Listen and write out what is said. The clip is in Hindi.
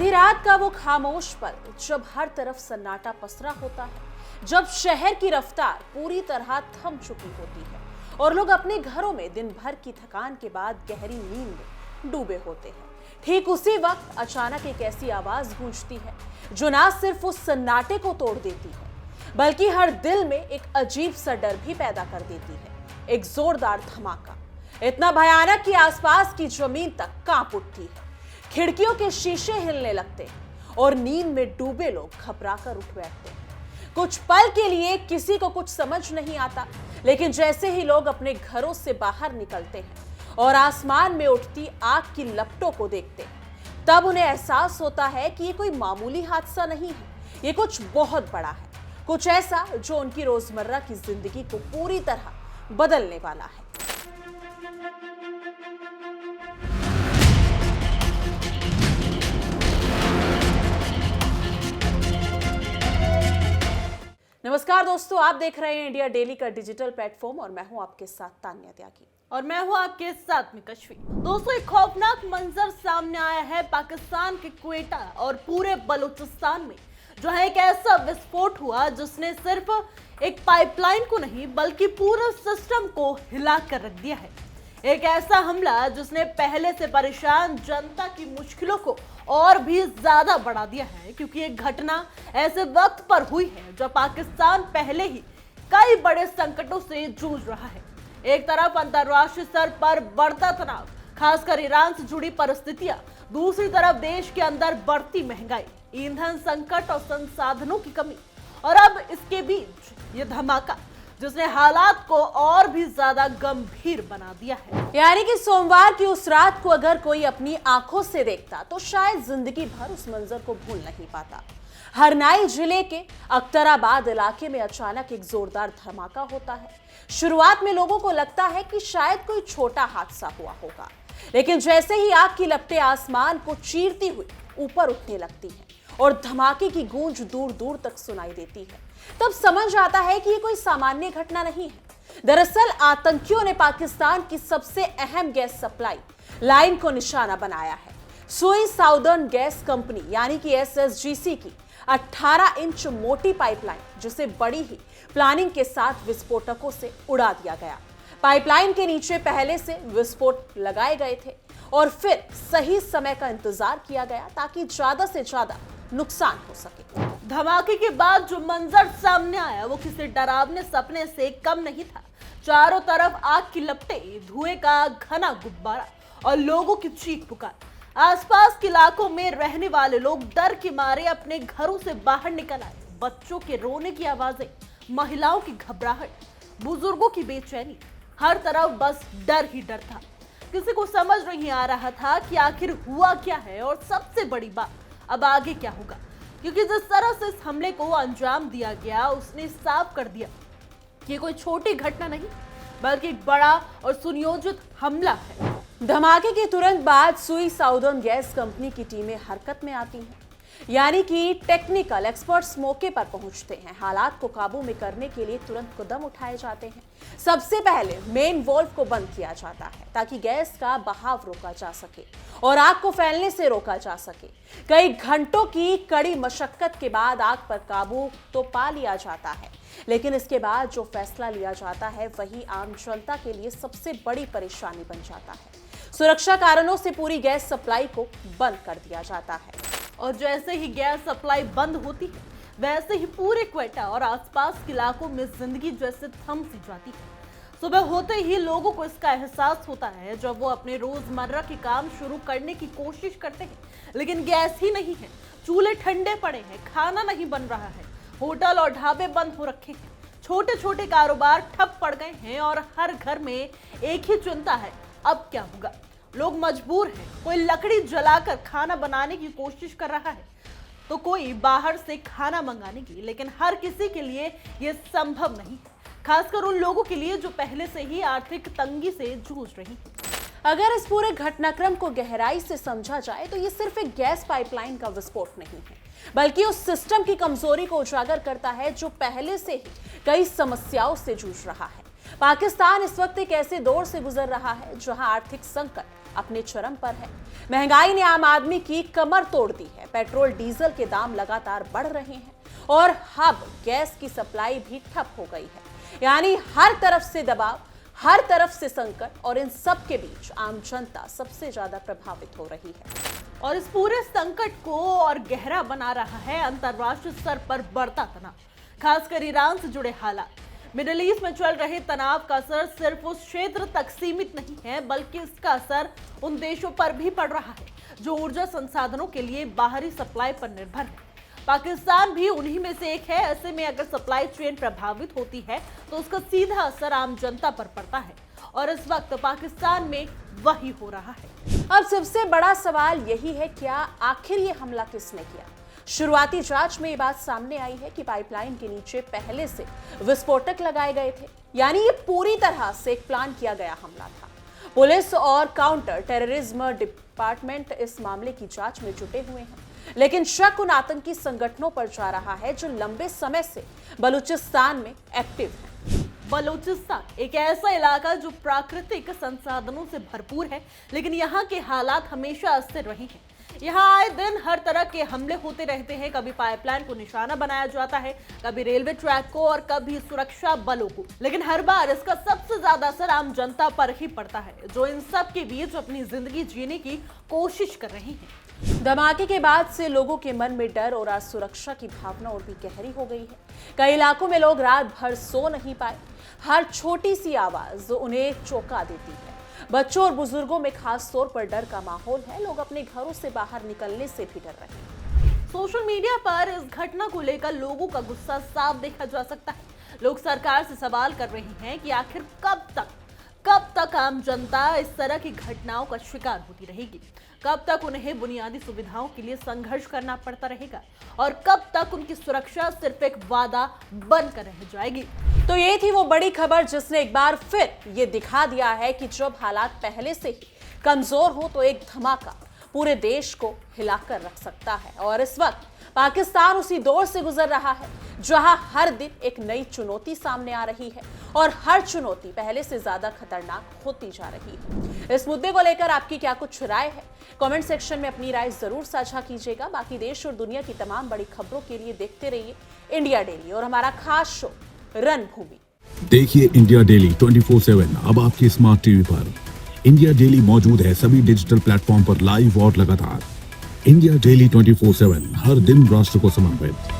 आधी रात का वो खामोश पल जब हर तरफ सन्नाटा पसरा होता है, जब शहर की रफ्तार पूरी तरह थम चुकी होती है और लोग अपने घरों में दिन भर की थकान के बाद गहरी नींद में डूबे होते हैं। ठीक उसी वक्त अचानक एक ऐसी आवाज गूंजती है जो ना सिर्फ उस सन्नाटे को तोड़ देती है बल्कि हर दिल में एक अजीब सा डर भी पैदा कर देती है। एक जोरदार धमाका, इतना भयानक कि आसपास की जमीन तक कांप उठती है, खिड़कियों के शीशे हिलने लगते हैं और नींद में डूबे लोग घबराकर उठ बैठते हैं। कुछ पल के लिए किसी को कुछ समझ नहीं आता, लेकिन जैसे ही लोग अपने घरों से बाहर निकलते हैं और आसमान में उठती आग की लपटों को देखते हैं, तब उन्हें एहसास होता है कि ये कोई मामूली हादसा नहीं है, ये कुछ बहुत बड़ा है, कुछ ऐसा जो उनकी रोजमर्रा की जिंदगी को पूरी तरह बदलने वाला है। नमस्कार दोस्तों, आप देख रहे हैं इंडिया डेली का डिजिटल प्लेटफॉर्म और मैं हूं आपके साथ तान्या त्यागी और मैं हूं आपके साथ में कश्मी। दोस्तों, एक खौफनाक मंजर सामने आया है पाकिस्तान के क्वेटा और पूरे बलूचिस्तान में, जो है एक ऐसा विस्फोट हुआ जिसने सिर्फ एक पाइपलाइन को नहीं बल्कि पूरे सिस्टम को हिला कर रख दिया है। एक ऐसा हमला जिसने पहले से परेशान जनता की मुश्किलों को और भी ज्यादा बढ़ा दिया है, क्योंकि ये घटना ऐसे वक्त पर हुई है जब पाकिस्तान पहले ही कई बड़े संकटों से जूझ रहा है। एक तरफ अंतर्राष्ट्रीय स्तर पर बढ़ता तनाव, खासकर ईरान से जुड़ी परिस्थितियां, दूसरी तरफ देश के अंदर बढ़ती महंगाई, ईंधन संकट और संसाधनों की कमी, और अब इसके बीच ये धमाका जिसने हालात को और भी ज्यादा गंभीर बना दिया है। यानी कि सोमवार की उस रात को अगर कोई अपनी आंखों से देखता तो शायद जिंदगी भर उस मंजर को भूल नहीं पाता। हरनाई जिले के अख्तराबाद इलाके में अचानक एक जोरदार धमाका होता है। शुरुआत में लोगों को लगता है कि शायद कोई छोटा हादसा हुआ होगा, लेकिन जैसे ही आग की लपटें आसमान को चीरती हुई ऊपर उठने लगती हैं और धमाके की गूंज दूर दूर तक सुनाई देती है, तब समझ आता है कि ये कोई सामान्य घटना नहीं है। दरअसल आतंकियों ने पाकिस्तान की सबसे अहम गैस सप्लाई लाइन को निशाना बनाया है। सुई साउदर्न गैस कंपनी यानी कि SSGC की 18 इंच मोटी पाइपलाइन, जिसे बड़ी ही प्लानिंग के साथ विस्फोटकों से उड़ा दिया गया। पाइपलाइन के नीचे पहले से विस्फोट लगाए गए थे और फिर सही समय का इंतजार किया गया ताकि ज्यादा से ज्यादा नुकसान हो सके। धमाके के बाद जो मंजर सामने आया वो किसी डरावने सपने से कम नहीं था। चारों तरफ आग की लपटें, धुएं का घना गुब्बारा और लोगों की चीख पुकार। आसपास के इलाकों में रहने वाले लोग डर के मारे अपने घरों से बाहर निकल आए। बच्चों के रोने की आवाजें, महिलाओं की घबराहट, बुजुर्गों की बेचैनी, हर तरफ बस डर ही डर था। किसी को समझ नहीं आ रहा था कि आखिर हुआ क्या है और सबसे बड़ी बात, अब आगे क्या होगा, क्योंकि जिस तरह से इस हमले को अंजाम दिया गया उसने साफ कर दिया कि कोई छोटी घटना नहीं बल्कि एक बड़ा और सुनियोजित हमला है। धमाके के तुरंत बाद सुई साउदर्न गैस कंपनी की टीमें हरकत में आती हैं, यानी कि टेक्निकल एक्सपर्ट्स मौके पर पहुंचते हैं। हालात को काबू में करने के लिए तुरंत कदम उठाए जाते हैं। सबसे पहले मेन वॉल्व को बंद किया जाता है ताकि गैस का बहाव रोका जा सके और आग को फैलने से रोका जा सके। कई घंटों की कड़ी मशक्कत के बाद आग पर काबू तो पा लिया जाता है, लेकिन इसके बाद जो फैसला लिया जाता है वही आम जनता के लिए सबसे बड़ी परेशानी बन जाता है। सुरक्षा कारणों से पूरी गैस सप्लाई को बंद कर दिया जाता है और जैसे ही गैस सप्लाई बंद होती है वैसे ही पूरे क्वेटा और आसपास के इलाकों में जिंदगी जैसे थम सी जाती है। सुबह होते ही लोगों को इसका एहसास होता है जब वो अपने रोजमर्रा के काम शुरू करने की कोशिश करते हैं, लेकिन गैस ही नहीं है, चूल्हे ठंडे पड़े हैं, खाना नहीं बन रहा है, होटल और ढाबे बंद हो रखे हैं, छोटे छोटे कारोबार ठप पड़ गए हैं और हर घर में एक ही चिंता है, अब क्या होगा। लोग मजबूर हैं, कोई लकड़ी जलाकर खाना बनाने की कोशिश कर रहा है तो कोई बाहर से खाना मंगाने की, लेकिन हर किसी के लिए यह संभव नहीं, खासकर उन लोगों के लिए जो पहले से ही आर्थिक तंगी से जूझ रही है। अगर इस पूरे घटनाक्रम को गहराई से समझा जाए तो ये सिर्फ एक गैस पाइपलाइन का विस्फोट नहीं है, बल्कि उस सिस्टम की कमजोरी को उजागर करता है जो पहले से ही कई समस्याओं से जूझ रहा है। पाकिस्तान इस वक्त एक ऐसे दौर से गुजर रहा है जहां आर्थिक संकट, अपने चरम पर है। महंगाई ने आम आदमी की कमर तोड़ दी है। पेट्रोल डीजल के दाम लगातार बढ़ रहे हैं और अब गैस की सप्लाई भी ठप हो गई है। यानी हर तरफ से दबाव, हर तरफ से संकट और इन सब के बीच आम जनता सबसे ज्यादा प्रभावित हो रही है। और इस पूरे संकट को और गहरा बना रहा है अंतर्राष्ट्रीय स्तर पर बढ़ता तनाव, खासकर ईरान से जुड़े हालात। मिडिल ईस्ट में चल रहे तनाव का असर सिर्फ उस क्षेत्र तक सीमित नहीं है, बल्कि इसका असर उन देशों पर भी पड़ रहा है जो ऊर्जा संसाधनों के लिए बाहरी सप्लाई पर निर्भर है। पाकिस्तान भी उन्हीं में से एक है। ऐसे में अगर सप्लाई चेन प्रभावित होती है तो उसका सीधा असर आम जनता पर पड़ता है और इस वक्त पाकिस्तान में वही हो रहा है। अब सबसे बड़ा सवाल यही है, क्या आखिर ये हमला किसने किया? शुरुआती जांच में ये बात सामने आई है कि पाइपलाइन के नीचे पहले से विस्फोटक लगाए गए थे, यानी ये पूरी तरह से एक प्लान किया गया हमला था। पुलिस और काउंटर टेररिज्म डिपार्टमेंट इस मामले की जांच में जुटे हुए हैं, लेकिन शक उन आतंकी संगठनों पर जा रहा है जो लंबे समय से बलूचिस्तान में एक्टिव हैं। बलूचिस्तान एक ऐसा इलाका जो प्राकृतिक संसाधनों से भरपूर है, लेकिन यहाँ के हालात हमेशा अस्थिर रहे हैं। यहाँ आए दिन हर तरह के हमले होते रहते हैं। कभी पाइपलाइन को निशाना बनाया जाता है, कभी रेलवे ट्रैक को और कभी सुरक्षा बलों को, लेकिन हर बार इसका सबसे ज्यादा असर आम जनता पर ही पड़ता है, जो इन सब के बीच अपनी जिंदगी जीने की कोशिश कर रही है। धमाके के बाद से लोगों के मन में डर और असुरक्षा की भावना और भी गहरी हो गई है। कई इलाकों में लोग रात भर सो नहीं पाए। हर छोटी सी आवाज उन्हें चौंका देती है। बच्चों और बुजुर्गों में खास तौर पर डर का माहौल है। लोग अपने घरों से बाहर निकलने से भी डर रहे हैं। सोशल मीडिया पर इस घटना को लेकर लोगों का गुस्सा साफ देखा जा सकता है। लोग सरकार से सवाल कर रहे हैं कि आखिर कब तक आम जनता इस तरह की घटनाओं का शिकार होती रहेगी, कब तक उन्हें बुनियादी सुविधाओं के लिए संघर्ष करना पड़ता रहेगा और कब तक उनकी सुरक्षा सिर्फ एक वादा बनकर रह जाएगी। तो ये थी वो बड़ी खबर जिसने एक बार फिर ये दिखा दिया है कि जब हालात पहले से ही कमजोर हो तो एक धमाका पूरे देश को हिलाकर रख सकता है। और इस वक्त पाकिस्तान उसी दौर से गुजर रहा है जहां हर दिन एक नई चुनौती सामने आ रही है और हर चुनौती पहले से ज्यादा खतरनाक होती जा रही है। इस मुद्दे को लेकर आपकी क्या कुछ राय है? कमेंट सेक्शन में अपनी राय जरूर साझा कीजिएगा। बाकी देश और दुनिया की तमाम बड़ी खबरों के लिए देखते रहिए इंडिया डेली और हमारा खास शो रणभूमि। देखिए इंडिया डेली 24/7 अब आपके स्मार्ट टीवी पर। इंडिया डेली मौजूद है सभी डिजिटल प्लेटफॉर्म पर लाइव और लगातार। इंडिया डेली 24/7 हर दिन राष्ट्र को समर्पित।